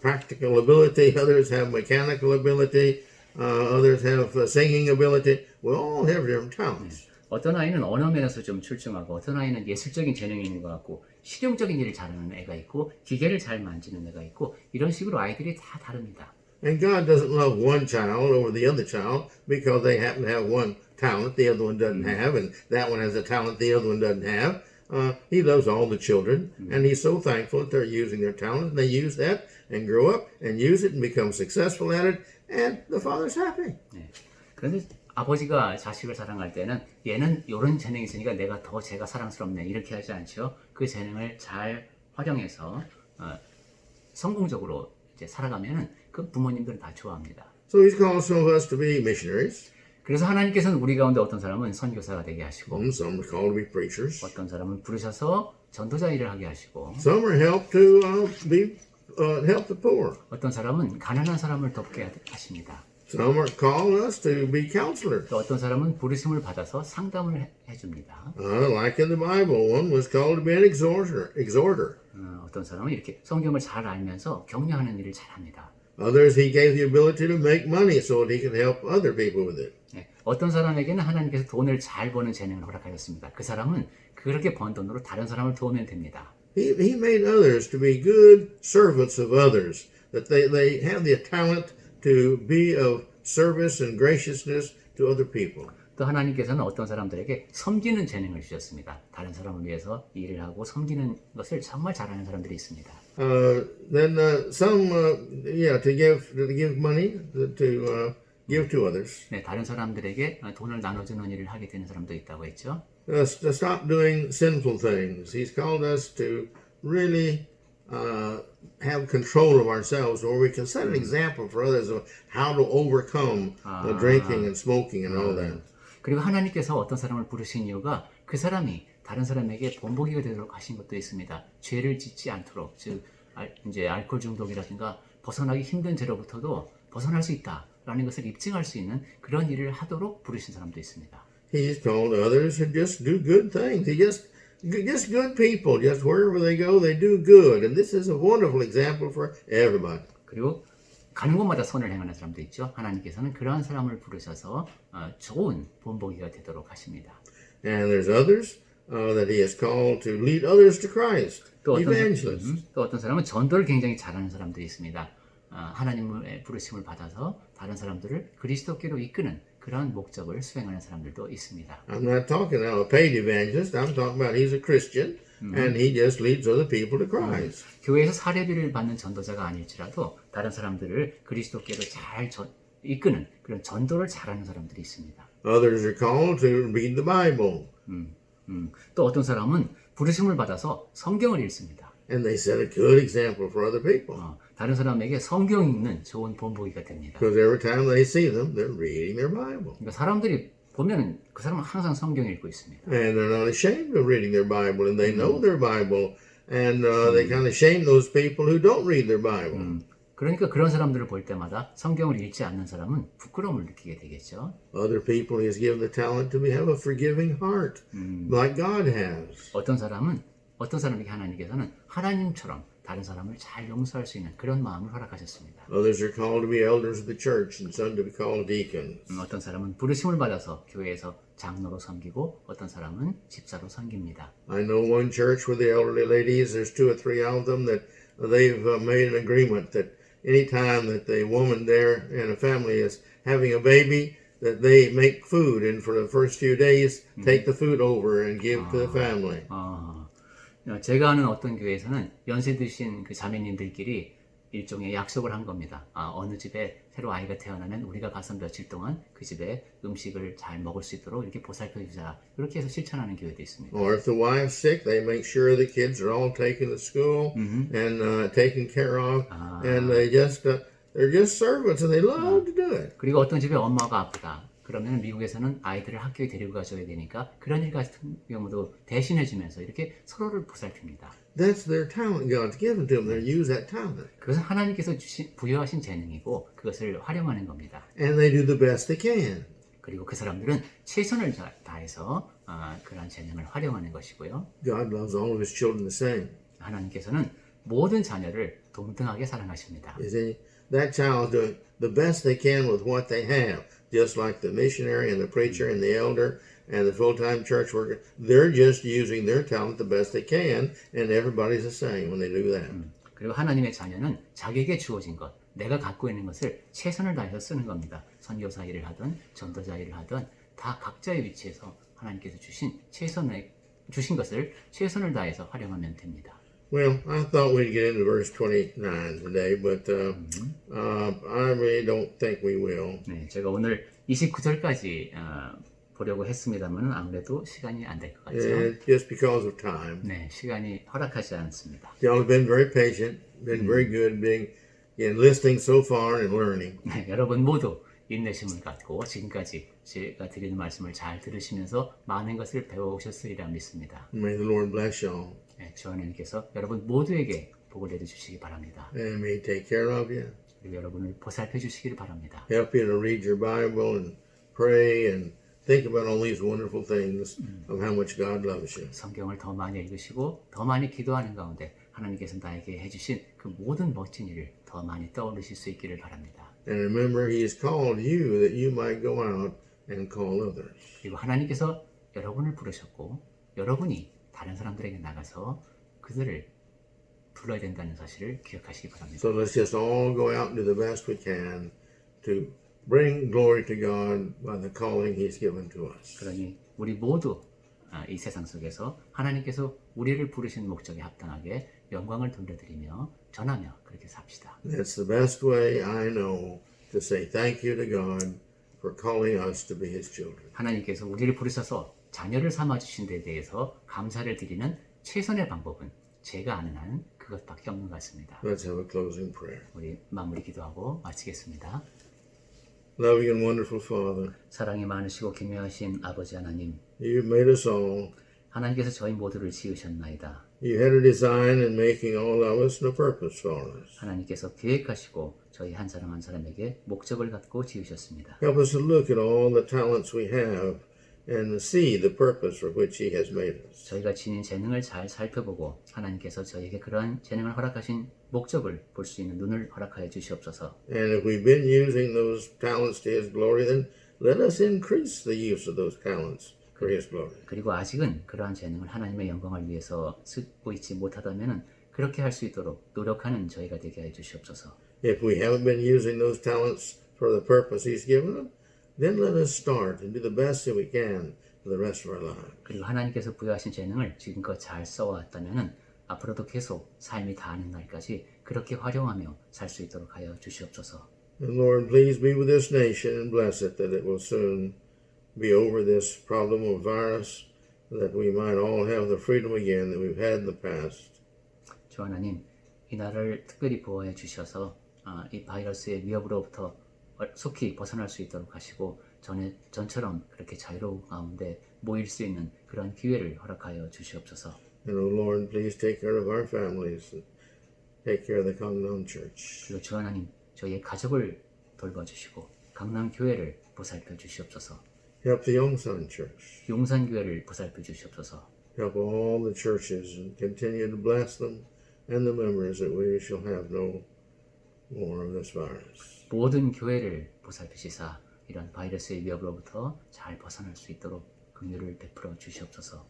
practical ability, others have mechanical ability, others have singing ability. We all have different talents. 어떤 아이는 언어 면에서 좀 출중하고 어떤 아이는 예술적인 재능이 있는 것 같고 실용적인 일을 잘하는 애가 있고 기계를 잘 만지는 애가 있고 이런 식으로 아이들이 다 다릅니다. And God doesn't love one child over the other child because they happen to have one talent the other one doesn't have, and that one has a talent the other one doesn't have. He loves all the children, and He's so thankful that they're using their talent, and they use that and grow up and use it and become successful at it, and the Father's happy. 그런데 아버지가 자식을 사랑할 때는 얘는 이런 재능이 있으니까 내가 더 제가 사랑스럽네 이렇게 하지 않죠. 그 재능을 잘 활용해서 성공적으로 이제 살아가면은 그 부모님들은 다 좋아합니다. So He's called some of us to be missionaries. 그래서 하나님께서는 우리 가운데 어떤 사람은 선교사가 되게 하시고 Some are called to be preachers. 어떤 사람은 부르셔서 전도자 일을 하게 하시고 Some are helped to help the poor. 어떤 사람은 가난한 사람을 돕게 하십니다. Some are called us to be counselors. 또 어떤 사람은 부르심을 받아서 상담을 해줍니다. Like in the Bible, one was called to be an exhorter. 어떤 사람은 이렇게 성경을 잘 알면서 격려하는 일을 잘합니다. Others He gave the ability to make money so that He could help other people with it. 어떤 사람에게는 하나님께서 돈을 잘 버는 재능을 허락하셨습니다. 그 사람은 그렇게 번 돈으로 다른 사람을 도우면 됩니다. He made others to be good servants of others, that they have the talent to be of service and graciousness to other people. 또 하나님께서는 어떤 사람들에게 섬기는 재능을 주셨습니다. 다른 사람을 위해서 일을 하고 섬기는 것을 정말 잘하는 사람들이 있습니다. Then some, to give money to give to others. 네, 다른 사람들에게 돈을 나눠주는 일을 하게 되는 사람도 있다고 했죠. To stop doing sinful things. He's called us to really have control of ourselves, where we can set an example for others of how to overcome the drinking and smoking and all that. 그리고 하나님께서 어떤 사람을 부르신 이유가 그 사람이 다른 사람에게 본보기가 되도록 하신 것도 있습니다. 죄를 짓지 않도록, 즉 이제 알코올 중독이라든가 벗어나기 힘든 죄로부터도 벗어날 수 있다라는 것을 입증할 수 있는 그런 일을 하도록 부르신 사람도 있습니다. He's called others to just do good things. Just good people. Just wherever they go, they do good. And this is a wonderful example for everybody. 그리고 가는 곳마다 선을 행하는 사람도 있죠. 하나님께서는 그러한 사람을 부르셔서 좋은 본보기가 되도록 하십니다. And there's others that he has called to lead others to Christ, 또 evangelists. 또 어떤 사람은 전도를 굉장히 잘하는 사람들이 있습니다. 하나님의 부르심을 받아서 다른 사람들을 그리스도께로 이끄는 그런 목적을 수행하는 사람들도 있습니다. I'm not talking about a paid evangelist. I'm talking about he's a Christian and he just leads other people to Christ. 교회에서 사례비를 받는 전도자가 아닐지라도 다른 사람들을 그리스도께로 잘 이끄는 그런 전도를 잘하는 사람들이 있습니다. Others are called to read the Bible. 또 어떤 사람은 부르심을 받아서 성경을 읽습니다. And they set a good example for other people. 다른 사람에게 성경 읽는 좋은 본보기가 됩니다. Because every time they see them, they're reading their Bible. 그러니까 사람들이 보면 그 사람은 항상 성경 읽고 있습니다. And they're not ashamed of reading their Bible, and they know their Bible, and they kind of shame those people who don't read their Bible. 그러니까 그런 사람들을 볼 때마다 성경을 읽지 않는 사람은 부끄러움을 느끼게 되겠죠. Other people he has given the talent to have a forgiving heart, like God has. 어떤 사람에게 하나님께서는 하나님처럼 다른 사람을 잘 용서할 수 있는 그런 마음을 허락하셨습니다. Others are called to be elders of the church, and some to be called deacons. 어떤 사람은 부르심을 받아서 교회에서 장로로 섬기고 어떤 사람은 집사로 섬깁니다. I know one church with the elderly ladies. There's 2 or 3 of them that they've made an agreement that anytime that the woman there in a family is having a baby, that they make food, and for the first few days, take the food over and give to the family. 제가 아는 어떤 교회에서는 연세 드신 그 자매님들끼리 일종의 약속을 한 겁니다. 어느 집에 새로 아이가 태어나면 우리가 가서 며칠 동안 그 집에 음식을 잘 먹을 수 있도록 이렇게 보살펴 주자. 이렇게 해서 실천하는 교회도 있습니다. Or if the wife's sick, they make sure the kids are all taken to school and taken care of, and they're just servants, and they love to do it. 그리고 어떤 집에 엄마가 아프다. 그러면 미국에서는 아이들을 학교에 데리고 가셔야 되니까 그런 일 같은 경우도 대신해주면서 이렇게 서로를 보살핍니다. That's their talent God's given to them. They use that talent. 그것은 하나님께서 부여하신 재능이고 그것을 활용하는 겁니다. And they do the best they can. 그리고 그 사람들은 최선을 다해서 그런 재능을 활용하는 것이고요. God loves all of his children the same. 하나님께서는 모든 자녀를 동등하게 사랑하십니다. You see, that child doing the best they can with what they have, just like the missionary and the preacher and the elder and the full-time church worker. They're just using their talent the best they can, and everybody's the same when they do that. 그리고 하나님의 자녀는 자기에게 주어진 것, 내가 갖고 있는 것을 최선을 다해서 쓰는 겁니다. 선교사 일을 하든 전도자 일을 하든 다 각자의 위치에서 하나님께서 주신 것을 최선을 다해서 활용하면 됩니다. Well, I thought we'd get into verse 29 today, but I really don't think we will. 네, 제가 오늘 29절까지 보려고 했습니다만 아무래도 시간이 안 될 것 같죠. Just because of time. 네, 시간이 허락하지 않습니다. Y'all have been very patient, been very good in listening so far and learning. 네, 여러분 모두 인내심을 갖고 지금까지 제가 드리는 말씀을 잘 들으시면서 많은 것을 배워오셨으리라 믿습니다. May the Lord bless y'all. 네, 주 하나님께서 여러분 모두에게 복을 내려주시기 바랍니다. And may He take care of you. 그리고 여러분을 보살펴 주시기를 바랍니다. Help you to read your Bible and pray and think about all these wonderful things of how much God loves you. 성경을 더 많이 읽으시고 더 많이 기도하는 가운데 하나님께서 나에게 해주신 그 모든 멋진 일을 더 많이 떠올리실 수 있기를 바랍니다. And remember, He has called you that you might go out and call others. 그리고 하나님께서 여러분을 부르셨고 여러분이 다른 사람들에게 나가서 그들을 불러야 된다는 사실을 기억하시기 바랍니다. So let's just all go out and do the best we can to bring glory to God by the calling He's given to us. 그러니 우리 모두 이 세상 속에서 하나님께서 우리를 부르신 목적에 합당하게 영광을 돌려드리며 전하며 그렇게 삽시다. That's the best way I know to say thank you to God for calling us to be His children. 하나님께서 우리를 부르셔서 자녀를 삼아주신 데 대해서 감사를 드리는 최선의 방법은 제가 아는 한은 그것밖에 없는 것 같습니다. Let's have a closing prayer. 우리 마무리 기도하고 마치겠습니다. Loving and wonderful Father, 사랑이 많으시고 기묘하신 아버지 하나님, You've made us all. 하나님께서 저희 모두를 지으셨나이다. You had a design in making all of us and a purpose for us. 하나님께서 계획하시고 저희 한 사람 한 사람에게 목적을 갖고 지으셨습니다. Help us to look at all the talents we have and see the purpose for which He has made us. 저희가 지닌 재능을 잘 살펴보고 하나님께서 저희에게 그러한 재능을 허락하신 목적을 볼 수 있는 눈을 허락하여 주시옵소서. And if we've been using those talents to His glory, then let us increase the use of those talents for His glory. 그리고 아직은 그러한 재능을 하나님의 영광을 위해서 쓰고 있지 못하다면은 그렇게 할 수 있도록 노력하는 저희가 되게 해 주시옵소서. If we haven't been using those talents for the purpose He's given them, then let us start and do the best that we can for the rest of our lives. 그리고 하나님께서 부여하신 재능을 지금껏 잘 써왔다면은 앞으로도 계속 삶이 다하는 날까지 그렇게 활용하며 살 수 있도록 하여 주시옵소서. And Lord, please be with this nation and bless it that it will soon be over this problem of virus, that we might all have the freedom again that we've had in the past. 주 하나님, 이 나라를 특별히 보호해 주셔서 이 바이러스의 위협으로부터 속히 벗어날 수 있도록 하시고 전처럼 그렇게 자유로운 가운데 모일 수 있는 그런 기회를 허락하여 주시옵소서. And oh Lord, please take care of our families and take care of the Congdon Church. 그리고 주 하나님, 저희의 가족을 돌봐주시고 강남 교회를 보살펴 주시옵소서. Help the Yongsan Church. 용산 교회를 보살펴 주시옵소서. Help all the churches and continue to bless them and the members that we shall have no more of this virus. 모든 교회를 보살피시사 이런 바이러스의 위협으로부터 잘 벗어날 수 있도록 긍휼을 베풀어 주시옵소서.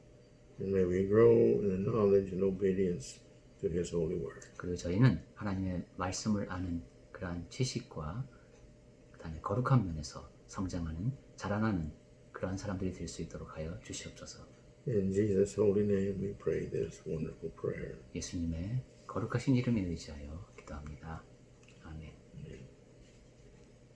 And may we grow in the knowledge and obedience to His holy word. 그리고 저희는 하나님의 말씀을 아는 그러한 지식과 그다음에 거룩한 면에서 성장하는 자라나는 그러한 사람들이 될 수 있도록 하여 주시옵소서. In Jesus' holy name we pray this wonderful prayer. 예수님의 거룩하신 이름에 의지하여